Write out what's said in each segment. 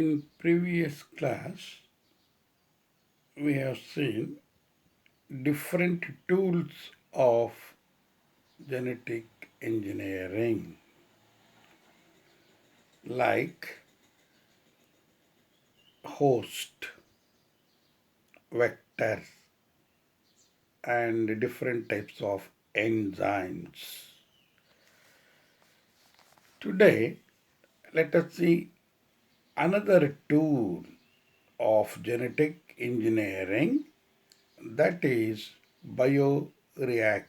In previous class, we have seen different tools of genetic engineering like host, vectors, and different types of enzymes. Today, let us see another tool of genetic engineering, that is bioreactor.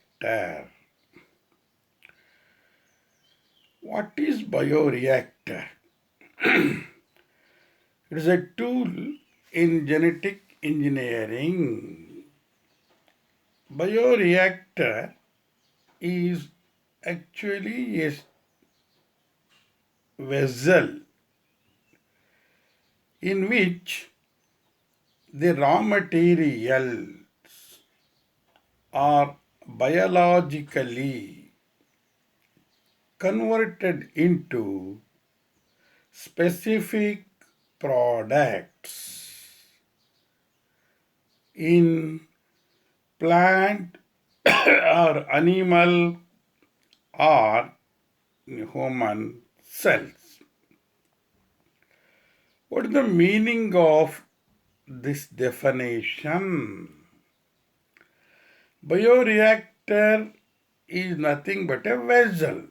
What is bioreactor? It is a tool in genetic engineering. Bioreactor is actually a vessel in which the raw materials are biologically converted into specific products in plant or animal or human cells. What is the meaning of this definition? Bioreactor is nothing but a vessel.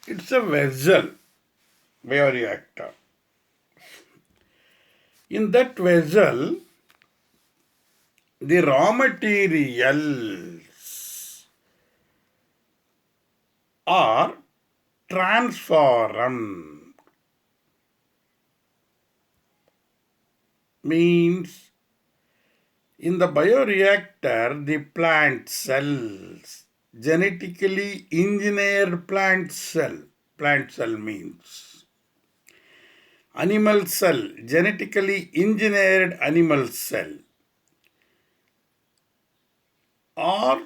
It's a vessel, bioreactor. In that vessel, the raw materials are transformed. Means in the bioreactor, the plant cells, genetically engineered plant cell means animal cell, genetically engineered animal cell, or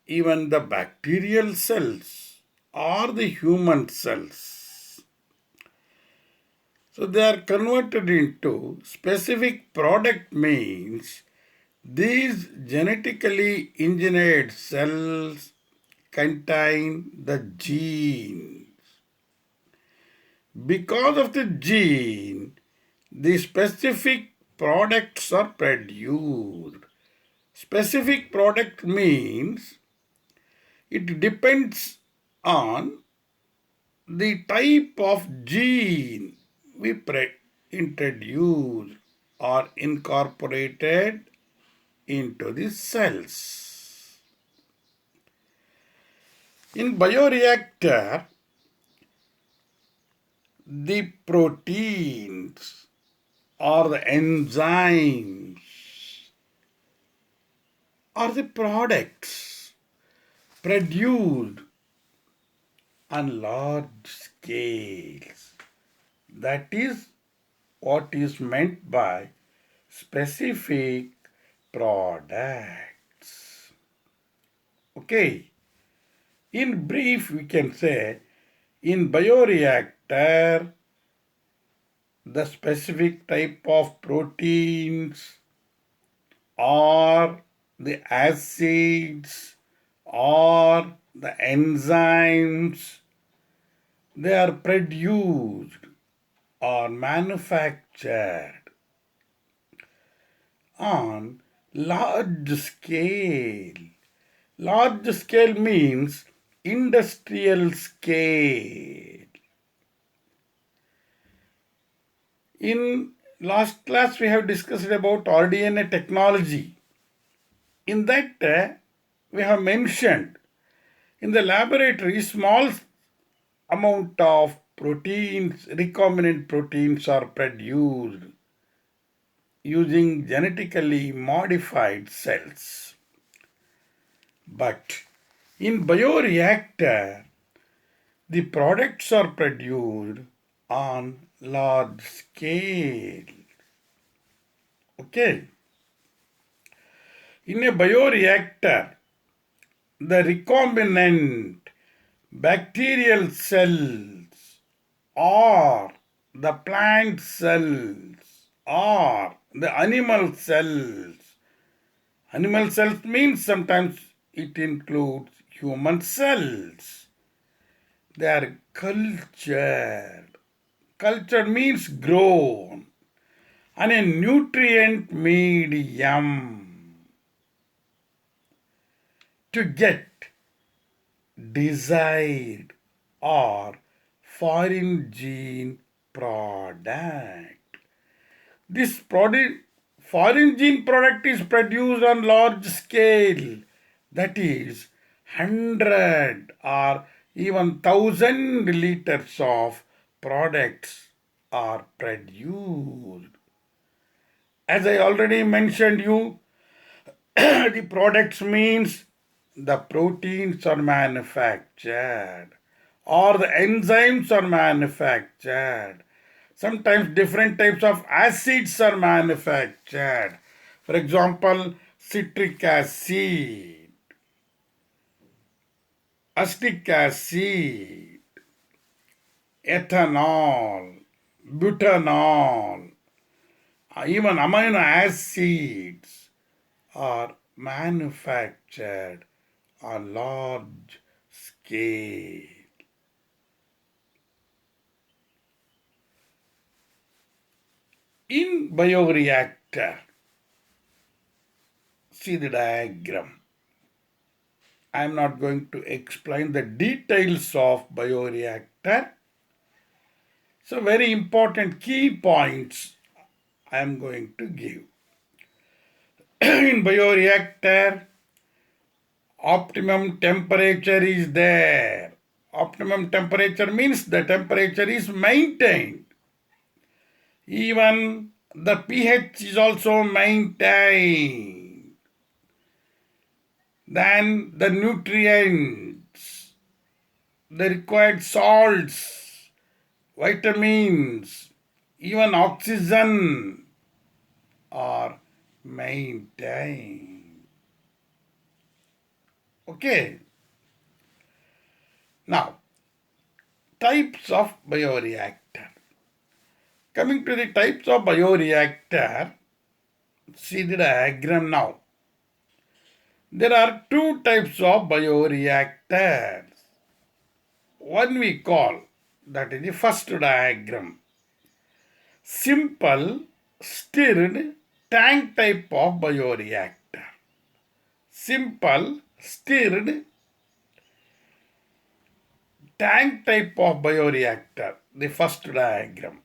even the bacterial cells or the human cells. So they are converted into specific product, means these genetically engineered cells contain the gene. Because of the gene, the specific products are produced. Specific product means it depends on the type of gene we introduce or incorporated into the cells. In bioreactor, the proteins or the enzymes are the products produced on large scales. That is what is meant by specific products. Okay. In brief, we can say in bioreactor, the specific type of proteins or the acids or the enzymes, they are produced or manufactured on large scale. Large scale means industrial scale. In last class, we have discussed about RDNA technology. In that, we have mentioned in the laboratory, small amount of proteins, recombinant proteins are produced using genetically modified cells. But in bioreactor, the products are produced on large scale. Okay. In a bioreactor, the recombinant bacterial cells or the plant cells or the animal cells. Animal cells means sometimes it includes human cells. They are cultured. Cultured means grown on a nutrient medium to get desired or foreign gene product. This product, foreign gene product is produced on large scale, that is 100 or even 1000 liters of products are produced. As I already mentioned you, the products means the proteins are manufactured or the enzymes are manufactured. Sometimes different types of acids are manufactured. For example, citric acid, acetic acid, ethanol, butanol, even amino acids are manufactured on large scale. In bioreactor, see the diagram. I am not going to explain the details of bioreactor. So very important key points I am going to give. In bioreactor, optimum temperature is there. Optimum temperature means the temperature is maintained. Even the pH is also maintained. Then the nutrients, the required salts, vitamins, even oxygen are maintained. Okay. Now, types of bioreactor. Coming to the types of bioreactor, see the diagram now. There are two types of bioreactors. One we call, that is the first diagram, simple stirred tank type of bioreactor. Simple stirred tank type of bioreactor, the first diagram.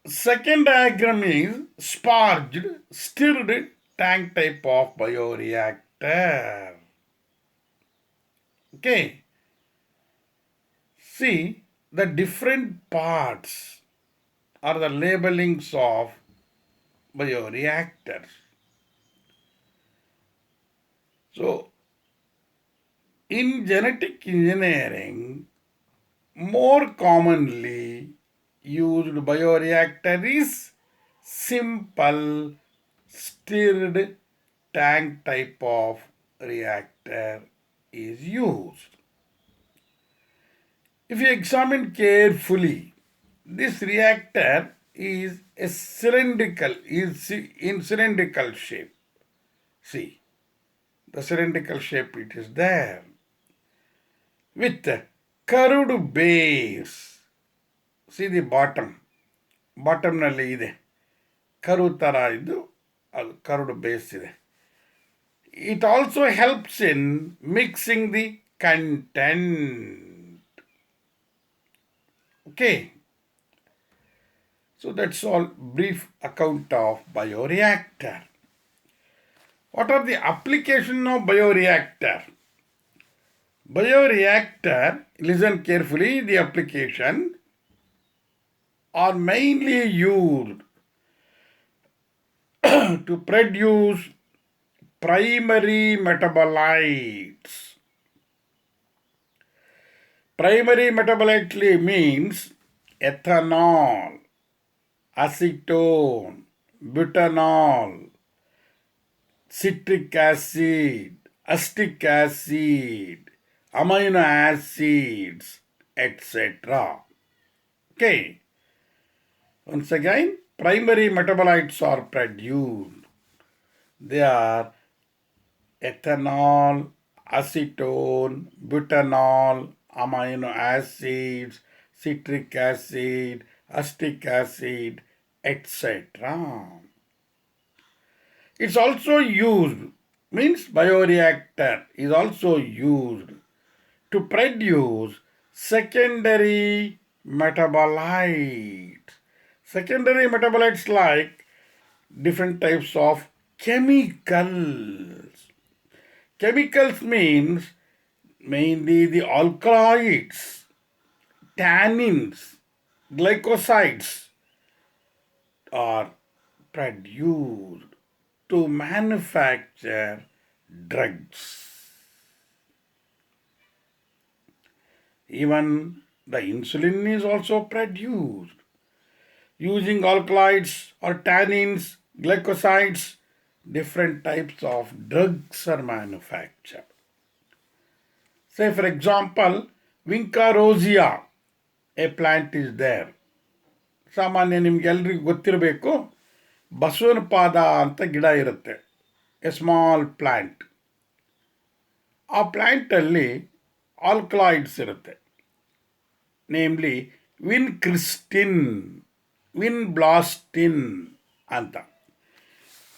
Second diagram is sparged stirred tank type of bioreactor. Okay. See, the different parts are the labelings of bioreactors. So, in genetic engineering, more commonly used bioreactor is simple stirred tank type of reactor is used. If you examine carefully, this reactor is a cylindrical, is in cylindrical shape. See, the cylindrical shape it is there with curved base. See the bottom. ಬಾಟಮ್ನಲ್ಲಿ ಇದೆ ಕರು ಥರ ಇದು ಅದು ಕರುಡು base ಇದೆ. It also helps in mixing the content. Okay. So that's all brief account of bioreactor. What are the application of bioreactor? Bioreactor, listen carefully, the application are mainly used to produce primary metabolites. Primary metabolite means ethanol, acetone, butanol, citric acid, acetic acid, amino acids, etc. Okay. Once again, primary metabolites are produced. They are ethanol, acetone, butanol, amino acids, citric acid, acetic acid, etc. It's also used, means bioreactor is also used to produce secondary metabolites. Secondary metabolites like different types of chemicals. Chemicals means mainly the alkaloids, tannins, glycosides are produced to manufacture drugs. Even the insulin is also produced using alkaloids or tannins, glycosides. Different types of drugs are manufactured. Say, for example, Vinca rosea, a plant is there. ಸಾಮಾನ್ಯ ನಿಮ್ಗೆಲ್ರಿಗೂ ಗೊತ್ತಿರಬೇಕು ಬಸವನ ಪಾದ ಅಂತ ಗಿಡ ಇರುತ್ತೆ, A small plant. ಆ ಪ್ಲ್ಯಾಂಟಲ್ಲಿ ಆಲ್ಕಲಾಯ್ಡ್ಸ್ ಇರುತ್ತೆ, namely vincristine, vinblastine ಅಂತ.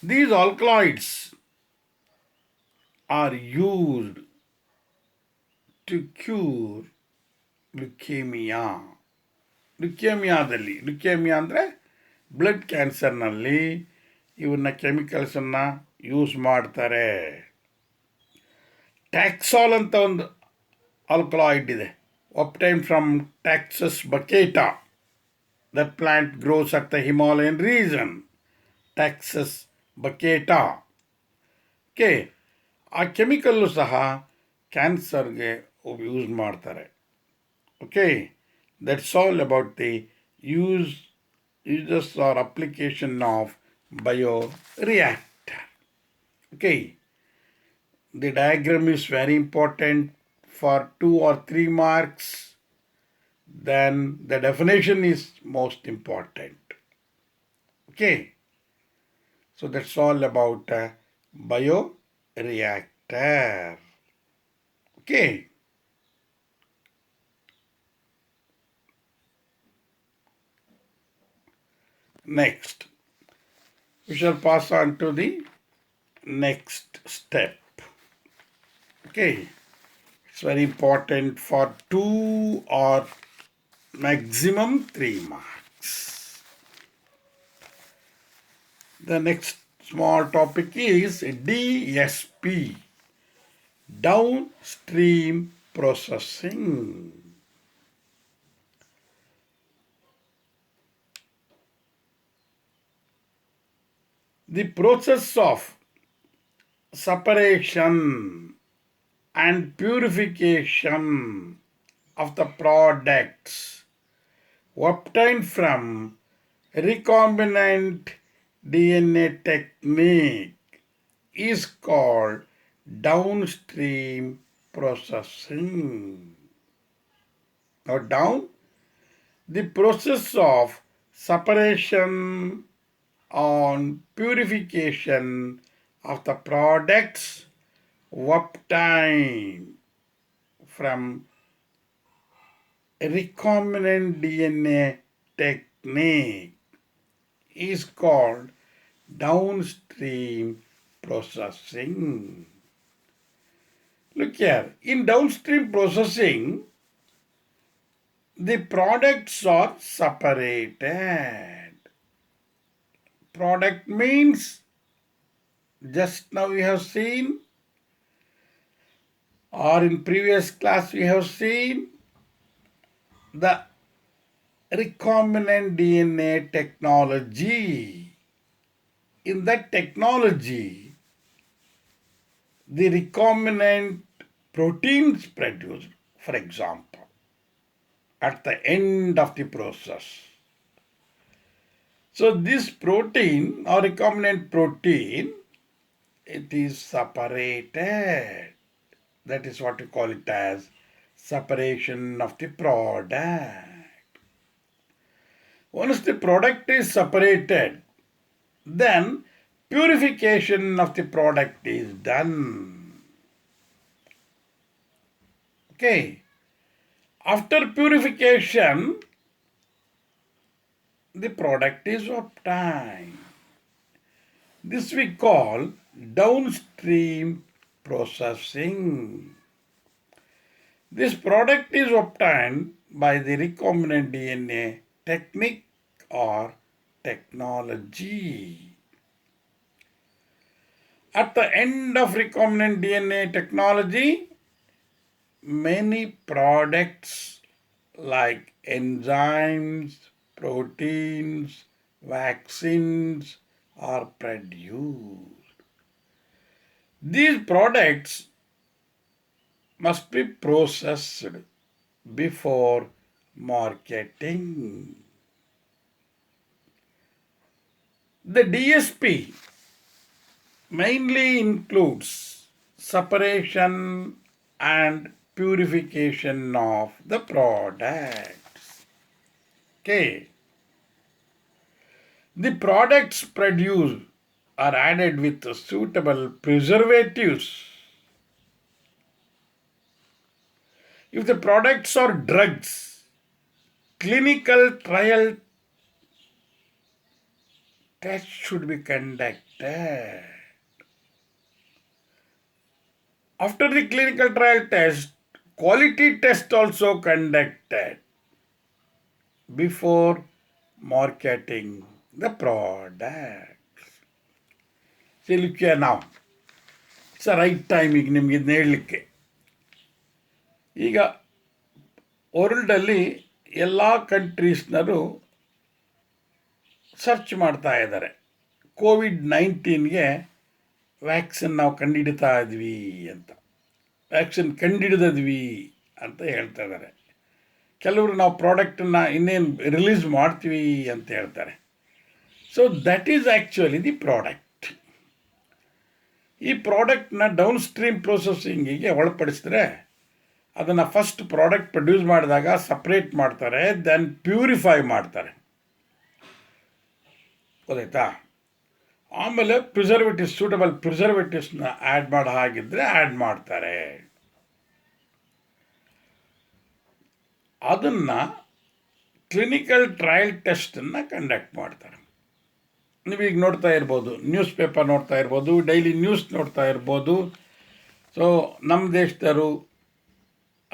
These alkaloids are used to cure leukaemia. Leukaemia ಅಂದರೆ ಬ್ಲಡ್ ಕ್ಯಾನ್ಸರ್ನಲ್ಲಿ ಇವನ್ನ ಕೆಮಿಕಲ್ಸನ್ನು ಯೂಸ್ ಮಾಡ್ತಾರೆ. ಟ್ಯಾಕ್ಸಾಲ್ ಅಂತ ಒಂದು ಆಲ್ಕಲಾಯ್ಡ್ ಇದೆ, obtained from Taxus baccata. That plant grows at the Himalayan region. Taxus baccata. Okay, ಆ ಕೆಮಿಕಲ್ಲು ಸಹ ಕ್ಯಾನ್ಸರ್ಗೆ ಯೂಸ್ ಮಾಡ್ತಾರೆ. Okay, that's all about the uses or application of bioreactor. Okay, the diagram is very important for 2 or 3 marks. Then the definition is most important. Okay, so that's all about bioreactor. Okay. Next, we shall pass on to the next step. Okay, it's very important for 2 or maximum 3 marks. The next small topic is DSP, downstream processing. The process of separation and purification of the products obtained from recombinant DNA technique is called downstream processing. Now down, the process of separation and purification of the products obtained from recombinant DNA technique is called downstream processing. Look here, in downstream processing, the products are separated. Product means, just now we have seen, or in previous class we have seen, the recombinant DNA technology. In that technology, the recombinant proteins produced, for example, at the end of the process. So this protein or recombinant protein, it is separated. That is what we call it as separation of the product. Once the product is separated, then purification of the product is done. Okay. After purification, the product is obtained. This we call downstream processing. This product is obtained by the recombinant DNA technique or technology. At the end of recombinant DNA technology, many products like enzymes, proteins, vaccines are produced. These products must be processed before marketing. The DSP mainly includes separation and purification of the products. Okay. The products produced are added with suitable preservatives. If the products are drugs, clinical trial tests should be conducted. After the clinical trial test, quality test also conducted before marketing the product. See, look here now. It's the right time ಈಗ ನಿಮಗೆ ಇದನ್ನ ಹೇಳಲಿಕ್ಕೆ. ಈಗ ವರ್ಲ್ಡಲ್ಲಿ ಎಲ್ಲ ಕಂಟ್ರೀಸ್ನರು search ಮಾಡ್ತಾ ಇದ್ದಾರೆ. ಕೋವಿಡ್-19ಗೆ vaccine ನಾವು ಕಂಡುಹಿಡಿತಾ ಇದ್ವಿ ಅಂತ. ವ್ಯಾಕ್ಸಿನ್ ಕಂಡುಹಿಡಿದ್ವಿ ಅಂತ ಹೇಳ್ತಾ ಇದ್ದಾರೆ. ಕೆಲವರು ನಾವು ಪ್ರಾಡಕ್ಟನ್ನು ಇನ್ನೇನು ರಿಲೀಸ್ ಮಾಡ್ತೀವಿ ಅಂತ ಹೇಳ್ತಾರೆ. So that is actually the product. ಈ ಪ್ರಾಡಕ್ಟ್ನ ಡೌನ್ ಸ್ಟ್ರೀಮ್ ಪ್ರೊಸೆಸಿಂಗಿಗೆ ಒಳಪಡಿಸಿದ್ರೆ ಅದನ್ನು ಫಸ್ಟ್ ಪ್ರಾಡಕ್ಟ್ ಪ್ರೊಡ್ಯೂಸ್ ಮಾಡಿದಾಗ ಸಪ್ರೇಟ್ ಮಾಡ್ತಾರೆ, ದೆನ್ ಪ್ಯೂರಿಫೈ ಮಾಡ್ತಾರೆ. ಗೊತ್ತಾಯ್ತಾ? ಆಮೇಲೆ ಪ್ರಿಸರ್ವೇಟಿವ್ಸ್, ಸೂಟಬಲ್ ಪ್ರಿಸರ್ವೇಟಿವ್ಸ್ನ ಆ್ಯಡ್ ಮಾಡೋ ಹಾಗಿದ್ರೆ ಆ್ಯಡ್ ಮಾಡ್ತಾರೆ. ಅದನ್ನು ಕ್ಲಿನಿಕಲ್ ಟ್ರಯಲ್ ಟೆಸ್ಟನ್ನು ಕಂಡಕ್ಟ್ ಮಾಡ್ತಾರೆ. ನೀವೀಗ ನೋಡ್ತಾ ಇರ್ಬೋದು, ನ್ಯೂಸ್ ಪೇಪರ್ ನೋಡ್ತಾ ಇರ್ಬೋದು, ಡೈಲಿ ನ್ಯೂಸ್ ನೋಡ್ತಾ ಇರ್ಬೋದು. ಸೊ ನಮ್ಮ ದೇಶದವರು,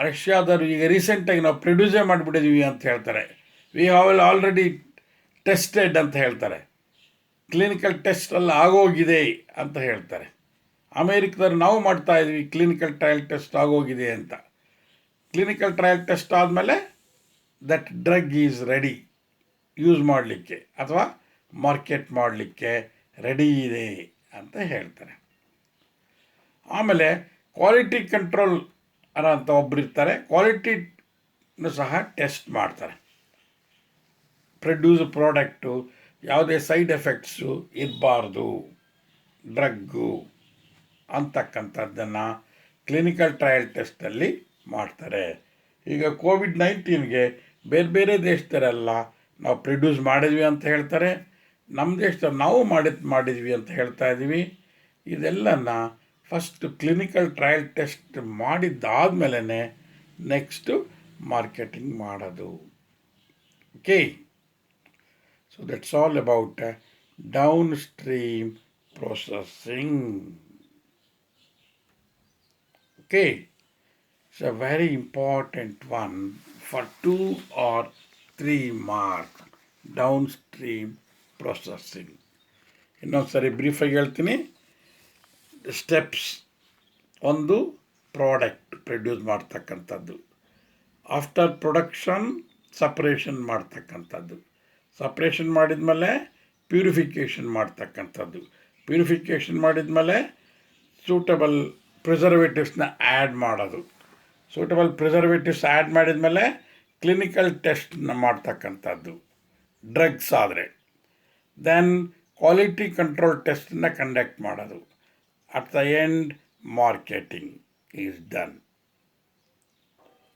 ರಷ್ಯಾದವರು ಈಗ ರೀಸೆಂಟಾಗಿ ನಾವು ಪ್ರೊಡ್ಯೂಸೇ ಮಾಡಿಬಿಟ್ಟಿದ್ವಿ ಅಂತ ಹೇಳ್ತಾರೆ. ವಿ ಹ್ಯಾವ್ ಆಲ್ರೆಡಿ ಟೆಸ್ಟೆಡ್ ಅಂತ ಹೇಳ್ತಾರೆ. ಕ್ಲಿನಿಕಲ್ ಟೆಸ್ಟ್ ಎಲ್ಲ ಆಗೋಗಿದೆ ಅಂತ ಹೇಳ್ತಾರೆ. ಅಮೇರಿಕದವ್ರು ನಾವು ಮಾಡ್ತಾ ಇದ್ವಿ ಕ್ಲಿನಿಕಲ್ ಟ್ರಯಲ್ ಟೆಸ್ಟ್ ಆಗೋಗಿದೆ ಅಂತ. ಕ್ಲಿನಿಕಲ್ ಟ್ರಯಲ್ ಟೆಸ್ಟ್ ಆದಮೇಲೆ that drug is ready use ಮಾಡಲಿಕ್ಕೆ ಅಥವಾ ಮಾರ್ಕೆಟ್ ಮಾಡಲಿಕ್ಕೆ ರೆಡಿ ಇದೆ ಅಂತ ಹೇಳ್ತಾರೆ. ಆಮೇಲೆ ಕ್ವಾಲಿಟಿ ಕಂಟ್ರೋಲ್ ಅಂತ ಒಬ್ಬರು ಇರ್ತಾರೆ. ಕ್ವಾಲಿಟಿನೂ ಸಹ ಟೆಸ್ಟ್ ಮಾಡ್ತಾರೆ. ಪ್ರೊಡ್ಯೂಸ್ ಪ್ರಾಡಕ್ಟು ಯಾವುದೇ ಸೈಡ್ ಎಫೆಕ್ಟ್ಸು ಇರಬಾರ್ದು ಡ್ರಗ್ಗು ಅಂತಕ್ಕಂಥದ್ದನ್ನು ಕ್ಲಿನಿಕಲ್ ಟ್ರಯಲ್ ಟೆಸ್ಟಲ್ಲಿ ಮಾಡ್ತಾರೆ. ಈಗ ಕೋವಿಡ್-19ಗೆ ಬೇರೆ ಬೇರೆ ದೇಶದವರೆಲ್ಲ ನಾವು ಪ್ರೊಡ್ಯೂಸ್ ಮಾಡಿದ್ವಿ ಅಂತ ಹೇಳ್ತಾರೆ. ನಮ್ಮ ದೇಶದಲ್ಲಿ ನಾವು ಮಾಡಿದ್ವಿ ಅಂತ ಹೇಳ್ತಾ ಇದ್ದೀವಿ. ಇದೆಲ್ಲನ ಫಸ್ಟ್ ಕ್ಲಿನಿಕಲ್ ಟ್ರಯಲ್ ಟೆಸ್ಟ್ ಮಾಡಿದ್ದಾದಮೇಲೆ ನೆಕ್ಸ್ಟು ಮಾರ್ಕೆಟಿಂಗ್ ಮಾಡೋದು. Okay. So that's all about downstream processing. Okay. It's a very important one for 2 or 3 mark. Downstream processing. ಇನ್ನೊಂದು ಸರಿ ಬ್ರೀಫಾಗಿ ಹೇಳ್ತೀನಿ. ಸ್ಟೆಪ್ಸ್: ಒಂದು, ಪ್ರಾಡಕ್ಟ್ ಪ್ರೊಡ್ಯೂಸ್ ಮಾಡ್ತಕ್ಕಂಥದ್ದು. ಆಫ್ಟರ್ ಪ್ರೊಡಕ್ಷನ್ ಸಪ್ರೇಷನ್ ಮಾಡ್ತಕ್ಕಂಥದ್ದು. ಸಪ್ರೇಷನ್ ಮಾಡಿದ್ಮೇಲೆ purification ಮಾಡ್ತಕ್ಕಂಥದ್ದು. ಪ್ಯೂರಿಫಿಕೇಷನ್ ಮಾಡಿದ್ಮೇಲೆ ಸೂಟಬಲ್ ಪ್ರಿಸರ್ವೇಟಿವ್ಸ್ನ ಆ್ಯಡ್ ಮಾಡೋದು. ಸೂಟಬಲ್ ಪ್ರಿಸರ್ವೇಟಿವ್ಸ್ ಆ್ಯಡ್ ಮಾಡಿದ್ಮೇಲೆ ಕ್ಲಿನಿಕಲ್ ಟೆಸ್ಟನ್ನ ಮಾಡ್ತಕ್ಕಂಥದ್ದು ಡ್ರಗ್ಸ್ ಆದರೆ. ದೆನ್ ಕ್ವಾಲಿಟಿ ಕಂಟ್ರೋಲ್ ಟೆಸ್ಟನ್ನ ಕಂಡಕ್ಟ್ ಮಾಡೋದು. At the end marketing is done.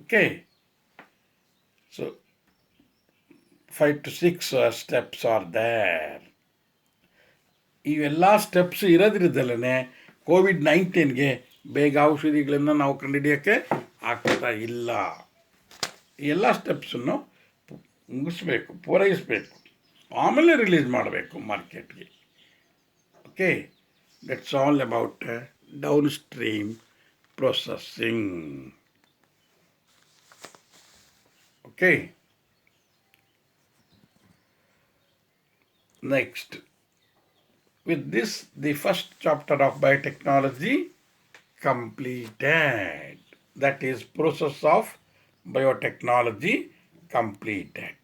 Okay. So 5 to 6 steps are there. ಇವೆಲ್ಲ ಸ್ಟೆಪ್ಸ್ ಇರೋದ್ರಿಂದಲೇ ಕೋವಿಡ್-19ಗೆ ಬೇಗ ಔಷಧಿಗಳನ್ನು ನಾವು ಕಂಡುಹಿಡಿಯೋಕ್ಕೆ ಆಗ್ತಾ ಇಲ್ಲ. ಈ ಎಲ್ಲ ಸ್ಟೆಪ್ಸನ್ನು ಮುಗಿಸ್ಬೇಕು, ಪೂರೈಸಬೇಕು, ಆಮೇಲೆ ರಿಲೀಸ್ ಮಾಡಬೇಕು ಮಾರ್ಕೆಟ್ಗೆ. Okay, that's all about down stream processing. Okay, next. With this, the first chapter of biotechnology completed. That is, process of biotechnology completed.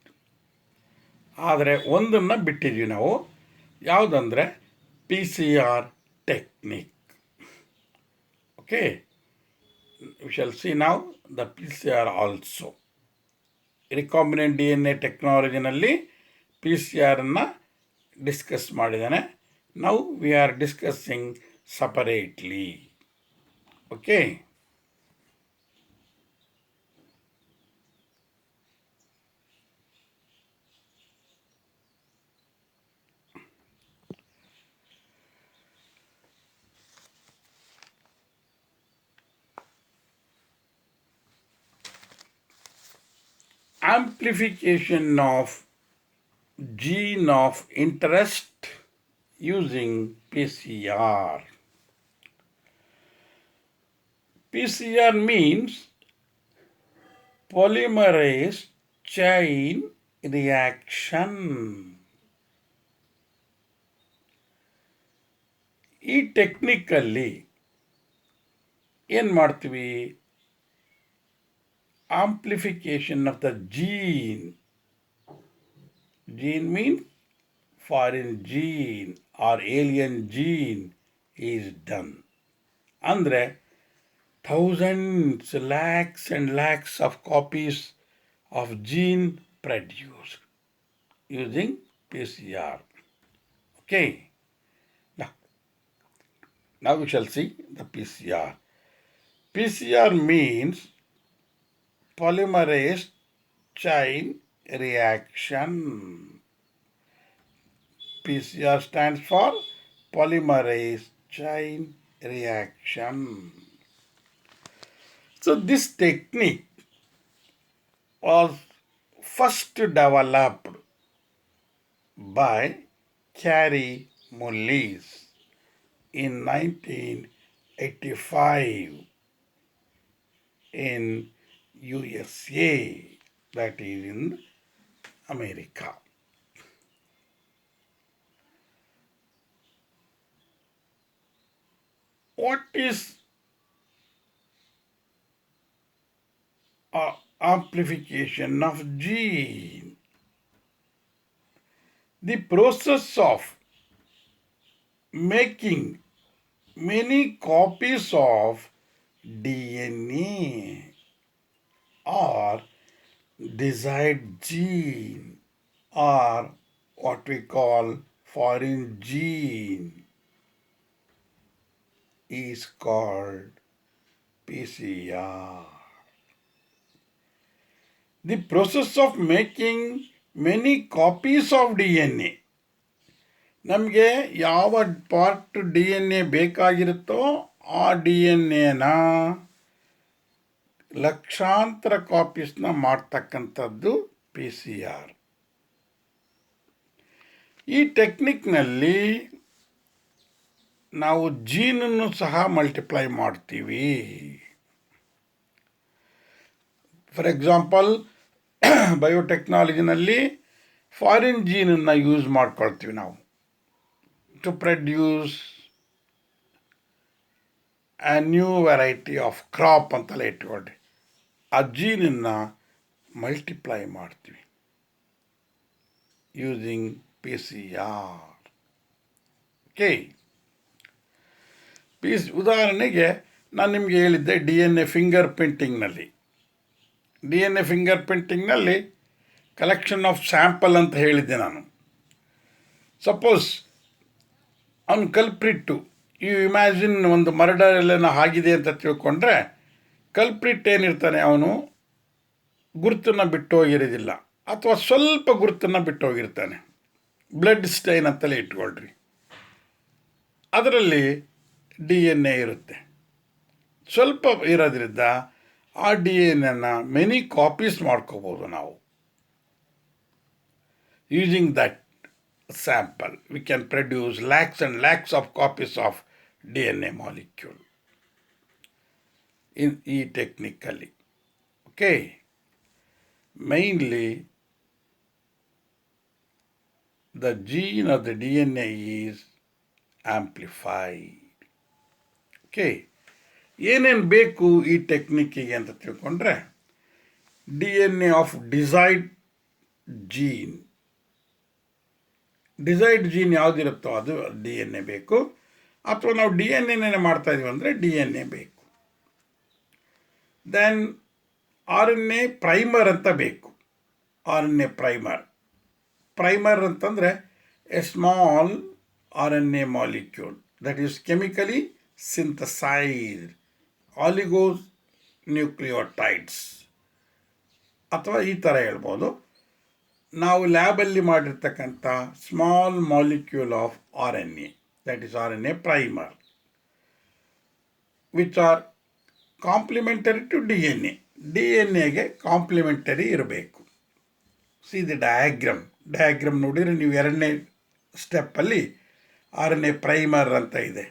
ಆದರೆ ಒಂದನ್ನು ಬಿಟ್ಟಿದ್ವಿ ನಾವು. ಯಾವುದಂದರೆ PCR technique. Okay, we shall see now the PCR also. Recombinant DNA ಟೆಕ್ನಾಲಜಿನಲ್ಲಿ PCR discuss ಮಾಡಿದ್ದಾನೆ. Now we are discussing separately. Okay. Amplification of gene of interest using PCR. PCR means polymerase chain reaction. ಈ technically ಏನು ಮಾಡ್ತೀವಿ? Amplification of the gene. Gene means foreign gene or alien gene is done. ಅಂದರೆ thousands, lakhs and lakhs of copies of gene produced using PCR. Okay. Now we shall see the PCR. PCR means polymerase chain reaction. PCR stands for polymerase chain reaction. So this technique was first developed by Carey Mullis in 1985 in USA, that is in America. What is amplification of gene? The process of making many copies of DNA or desired gene or what we call foreign gene is called PCR. The process of making many copies of DNA. ನಮಗೆ ಯಾವ part DNA ಬೇಕಾಗಿರುತ್ತೋ ಆ DNAನ ಲಕ್ಷಾಂತರ ಕಾಪೀಸ್ನ ಮಾಡ್ತಕ್ಕಂಥದ್ದು PCR. ಈ ಟೆಕ್ನಿಕ್ನಲ್ಲಿ ನಾವು ಜೀನನ್ನು ಸಹ multiply ಮಾಡ್ತೀವಿ. For example, ಬಯೋಟೆಕ್ನಾಲಜಿನಲ್ಲಿ ಫಾರಿನ್ ಜೀನನ್ನು ಯೂಸ್ ಮಾಡ್ಕೊಳ್ತೀವಿ ನಾವು to produce a new variety of crop ಅಂತಲೇ ಇಟ್ಕೊಳ್ಳಿ. ಆ ಜೀನನ್ನು ಮಲ್ಟಿಪ್ಲೈ ಮಾಡ್ತೀವಿ ಯೂಸಿಂಗ್ PCR. ಓಕೆ, ಉದಾಹರಣೆಗೆ ನಾನು ನಿಮಗೆ ಹೇಳಿದ್ದೆ DNA ಫಿಂಗರ್ ಪ್ರಿಂಟಿಂಗ್ನಲ್ಲಿ ಕಲೆಕ್ಷನ್ ಆಫ್ ಸ್ಯಾಂಪಲ್ ಅಂತ ಹೇಳಿದ್ದೆ ನಾನು. ಸಪೋಸ್ ಅವನು ಕಲ್ಪ್ರಿಟ್ಟು, ಯು ಇಮ್ಯಾಜಿನ್ ಒಂದು ಮರ್ಡರ್ ಎಲ್ಲ ಆಗಿದೆ ಅಂತ ತಿಳ್ಕೊಂಡ್ರೆ ಕಲ್ಪ್ರಿಟ್ ಏನಿರ್ತಾನೆ ಅವನು ಗುರುತನ್ನು ಬಿಟ್ಟು ಹೋಗಿರೋದಿಲ್ಲ. ಅಥವಾ ಸ್ವಲ್ಪ ಗುರುತನ್ನು ಬಿಟ್ಟು ಹೋಗಿರ್ತಾನೆ. ಬ್ಲಡ್ ಸ್ಟೈನ್ ಅಂತಲೇ ಇಟ್ಕೊಳ್ರಿ. ಅದರಲ್ಲಿ DNA ಇರುತ್ತೆ. ಸ್ವಲ್ಪ ಇರೋದ್ರಿಂದ ಆ DNA ಮೆನಿ ಕಾಪೀಸ್ ಮಾಡ್ಕೋಬೋದು ನಾವು. Using that sample, we can produce lakhs and lakhs of copies of DNA molecule in technically. Okay, mainly the gene of the DNA is amplified. Okay, ಏನೇನು ಬೇಕು ಈ ಟೆಕ್ನಿಕ್ಕಿಗೆ ಅಂತ ತಿಳ್ಕೊಂಡ್ರೆ, DNA of desired gene, desired gene ಯಾವುದಿರುತ್ತೋ ಅದು DNA ಬೇಕು. ಅಥವಾ ನಾವು DNA ಮಾಡ್ತಾ ಇದೀವಿ ಅಂದರೆ DNA ಬೇಕು. ದೆನ್ RNA ಪ್ರೈಮರ್ ಅಂತ ಬೇಕು. RNA ಪ್ರೈಮರ್ ಅಂತಂದರೆ a small RNA molecule that is chemically synthesised oligonucleotides, ಅಥವಾ ಈ ಥರ ಹೇಳ್ಬೋದು, ನಾವು ಲ್ಯಾಬಲ್ಲಿ ಮಾಡಿರ್ತಕ್ಕಂಥ small molecule of RNA, that is RNA primer, which are complementary to DNA. DNAಗೆ ಕಾಂಪ್ಲಿಮೆಂಟರಿ ಇರಬೇಕು. ಸಿ ದಿ ಡಯಾಗ್ರಾಮ್ ನೋಡಿದರೆ ನೀವು ಎರಡನೇ ಸ್ಟೆಪ್ಪಲ್ಲಿ RNA ಪ್ರೈಮರ್ ಅಂತ ಇದೆ.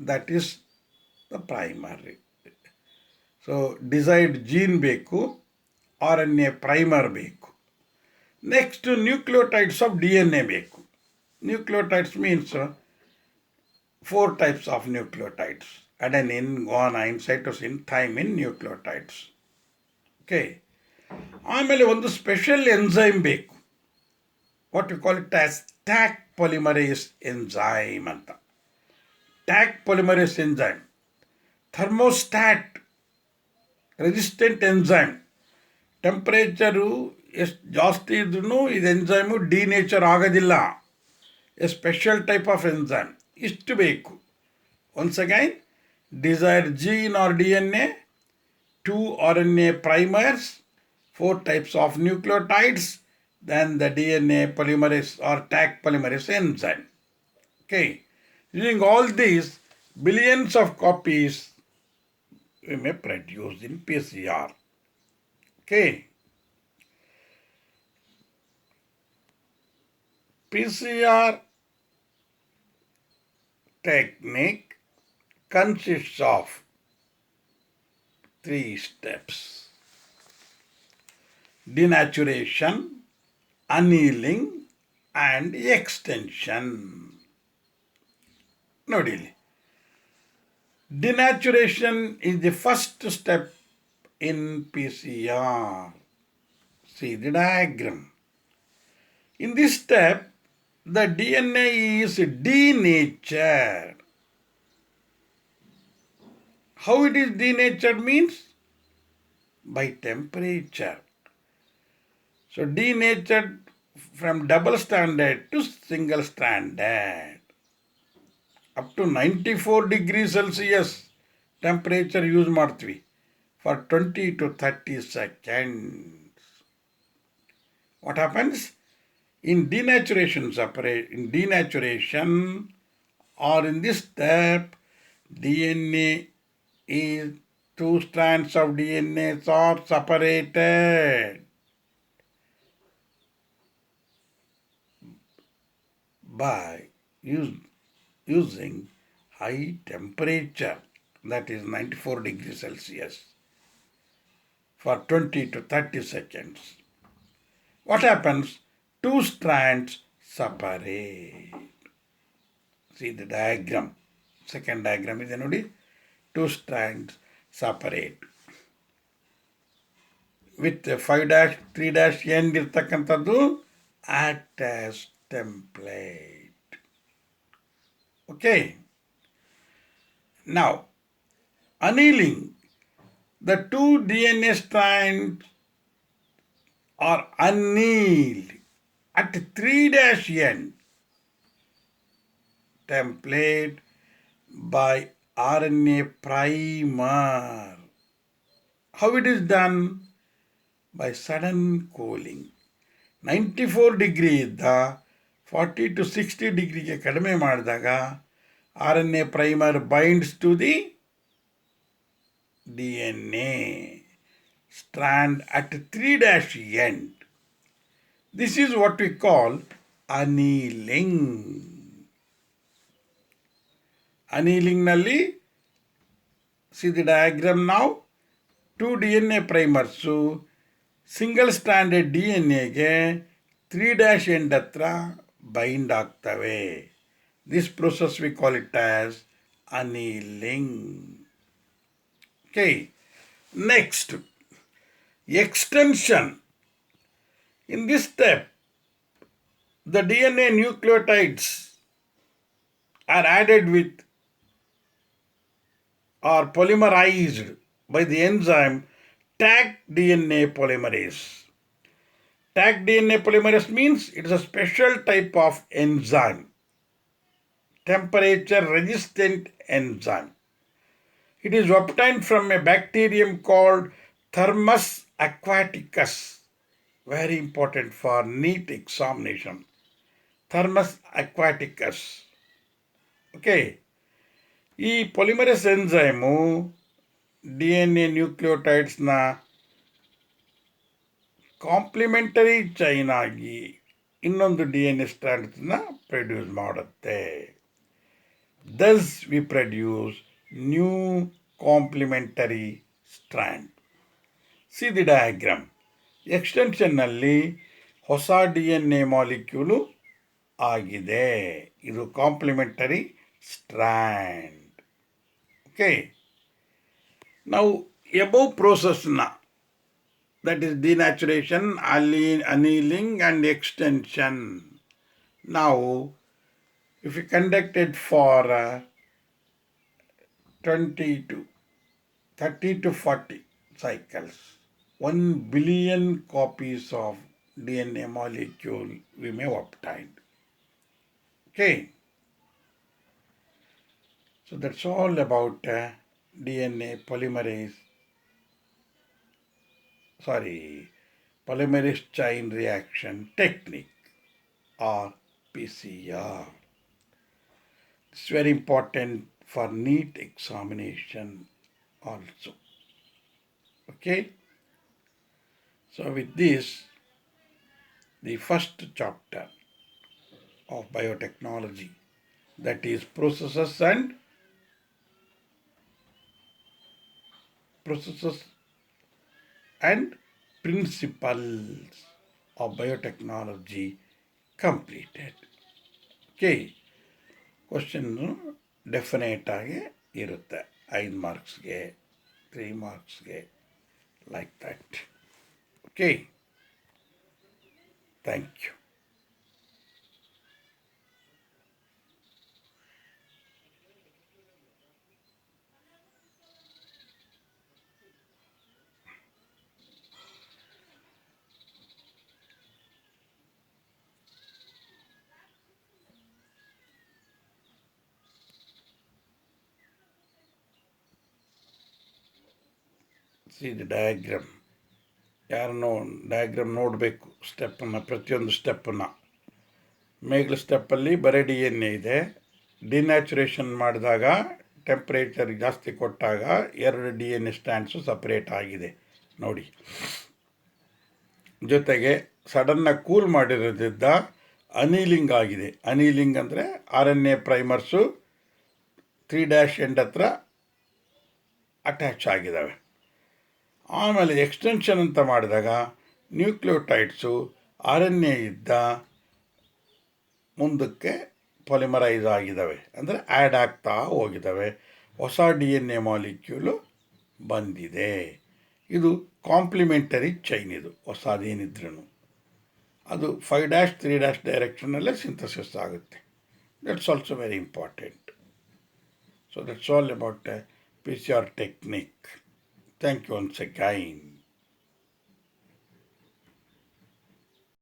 That is the primary. So desired gene ಬೇಕು, RNA ಪ್ರೈಮರ್ ಬೇಕು. ನೆಕ್ಸ್ಟ್ ನ್ಯೂಕ್ಲಿಯೋಟೈಡ್ಸ್ ಆಫ್ DNA ಬೇಕು. Nucleotides means 4 types of nucleotides: adenine, guanine, cytosine, thymine nucleotides. Okay, ಆಮೇಲೆ ಒಂದು ಸ್ಪೆಷಲ್ ಎಂಜೈಮ್ ಬೇಕು. What we call it as Taq polymerase enzyme ಅಂತ. Taq polymerase enzyme thermostat resistant enzyme. Temperature ಎಷ್ಟು ಜಾಸ್ತಿ ಇದ್ರೂ ಇದು enzyme denature ಆಗೋದಿಲ್ಲ. A special type of enzyme. ಇಷ್ಟು ಬೇಕು. Once again, desired gene or DNA, 2 RNA primers, 4 types of nucleotides, then the DNA polymerase or tag polymerase enzyme. Okay, using all these, billions of copies we may produce in PCR. Okay, PCR technique consists of 3 steps: denaturation, annealing and extension. ನೋಡಿ, denaturation is the first step in PCR. See the diagram. In this step, the DNA is denatured. How it is denatured means? By temperature. So denatured from double stranded to single stranded. Up to 94 degrees Celsius temperature use ಮಾಡ್ತೀವಿ for 20 to 30 seconds. What happens? In denaturation or in this step, DNA is 2 strands of DNA are separated by using high temperature, that is 94 degrees Celsius, for 20 to 30 seconds. What happens? 2 strands separate. See the diagram. Second diagram is ನೋಡಿ, 2 strands separate. With 5' 3' end ಇರ್ತಕ್ಕಂಥದ್ದು act as template. Okay. Now, annealing. The 2 DNA strands are annealed at 3' end template by RNA primer. How it is done? by sudden cooling. 94 degree ಇದ್ದ 40 to 60 ಡಿಗ್ರಿಗೆ ಕಡಿಮೆ ಮಾಡಿದಾಗ RNA primer binds to the DNA strand at 3' end. This is what we call annealing. Annealing nalli, see the diagram now, 2 DNA primers single stranded DNA ಗೆ 3' end ಹತ್ರ bind ಆಗ್ತವೆ. This process we call it as annealing. Okay. Next, extension. In this step, the DNA nucleotides are added with or polymerized by the enzyme tag DNA polymerase. Tag DNA polymerase means it is a special type of enzyme, temperature resistant enzyme. It is obtained from a bacterium called Thermus aquaticus. Very important for NEET examination. Thermus aquaticus. Okay. ಈ polymerase enzyme DNA ನ್ಯೂಕ್ಲಿಯೋಟೈಡ್ಸ್ನ complementary chain ಆಗಿ ಇನ್ನೊಂದು DNA ಸ್ಟ್ರಾಂಡ್ಸ್ನ produce ಮಾಡುತ್ತೆ. Thus we produce new complementary strand. See the diagram. ಎಕ್ಸ್ಟೆನ್ಷನ್ನಲ್ಲಿ ಹೊಸ DNA molecule ಆಗಿದೆ. ಇದು complementary strand. Okay. Now above processನ, that is denaturation, annealing and extension. Now if you conduct it for 30 to 40 cycles, 1 billion copies of DNA molecule we may obtain. Okay. So that's all about DNA polymerase chain reaction technique or PCR. It's very important for NEET examination also. Okay. So with this, the first chapter of biotechnology, that is processes and principles of biotechnology completed. Okay. Question definite ಆಗಿ ಇರುತ್ತೆ, 5 ಮಾರ್ಕ್ಸ್ಗೆ, 3 ಮಾರ್ಕ್ಸ್ಗೆ, like that. Okay. Thank you. See the diagram. ಯಾರನ್ನೋ diagram ನೋಡಬೇಕು, ಸ್ಟೆಪ್ಪನ್ನು, ಪ್ರತಿಯೊಂದು ಸ್ಟೆಪ್ಪನ್ನು. ಮೇಘಲ ಸ್ಟೆಪ್ಪಲ್ಲಿ ಬರೀ DNA ಇದೆ. Denaturation ಮಾಡಿದಾಗ, temperature ಜಾಸ್ತಿ ಕೊಟ್ಟಾಗ 2 DNA ಸ್ಟ್ಯಾಂಡ್ಸು ಸಪ್ರೇಟ್ ಆಗಿದೆ ನೋಡಿ. ಜೊತೆಗೆ ಸಡನ್ನಾಗಿ ಕೂಲ್ ಮಾಡಿರೋದ್ರಿಂದ ಅನೀಲಿಂಗ್ ಆಗಿದೆ. ಅನೀಲಿಂಗ್ ಅಂದರೆ RNA ಪ್ರೈಮರ್ಸು 3' ಎಂಡ್ ಹತ್ರ ಅಟ್ಯಾಚ್ ಆಗಿದ್ದಾವೆ. ಆಮೇಲೆ ಎಕ್ಸ್ಟೆನ್ಷನ್ ಅಂತ ಮಾಡಿದಾಗ ನ್ಯೂಕ್ಲಿಯೋಟೈಡ್ಸು RNA ಇದ್ದ ಮುಂದಕ್ಕೆ ಪಾಲಿಮರೈಸ್ ಆಗಿದ್ದಾವೆ, ಅಂದರೆ ಆ್ಯಡ್ ಆಗ್ತಾ ಹೋಗಿದ್ದಾವೆ. ಹೊಸ DNA ಮಾಲಿಕ್ಯೂಲು ಬಂದಿದೆ. ಇದು ಕಾಂಪ್ಲಿಮೆಂಟರಿ ಚೈನ್. ಇದು ಹೊಸದೇನಿದ್ರೂ ಅದು 5' 3' ಡೈರೆಕ್ಷನಲ್ಲೇ ಸಿಂಥಸಿಸ್ ಆಗುತ್ತೆ. That's also very important. So that's all about PCR technique. Thank you once again.